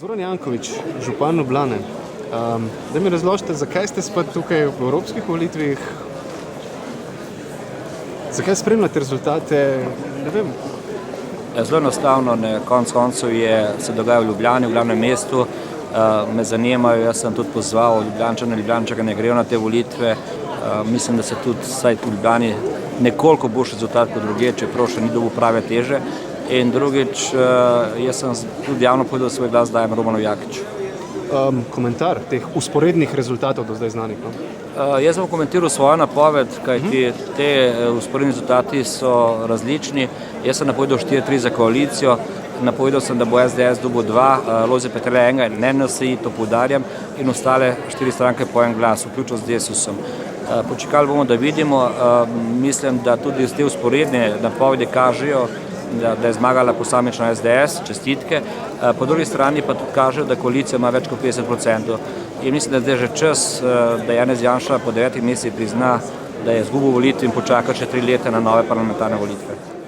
Zoran Janković, župan Ljubljane. Da mi razložite, zakaj ste spet tukaj v evropskih volitvah? Zakaj spremljate rezultate? Ne vem. Zelo enostavno, konec koncev se dogaja v Ljubljani, v glavnem mestu. Me zanimajo, jaz sem tudi pozval Ljubljančane, Ljubljančane, ne grejo na te volitve. Mislim, da se tudi vsaj v Ljubljani nekoliko boljši rezultat kot druge, čeprav še ni dobil prave teže. In drugič, jaz sem tudi javno povedal, da svoj glas dajem Romanu Jakiču. Komentar teh usporednih rezultatov do zdaj znanih? Jaz bom komentiral svojo napoved, kajti te usporedni rezultati so različni. Jaz sem napovedal 4-3 za koalicijo, napovedal sem, da bo SDS dobil 2, Lojze Peterle enega, ne NSI, to poudarjam, in ostale 4 stranke po en glas, vključno z Desusom. Počakali bomo, da vidimo. Mislim, da tudi te usporedne napovedi kažejo, da je zmagala posamična SDS, čestitke. Po drugi strani pa tudi kažejo, da koalicija ima več kot 50%. In mislim, da je zdaj že čas, da Janez Janša po 9 mesecih prizna, da je izgubil volitve in počaka še 3 leta na nove parlamentarne volitve.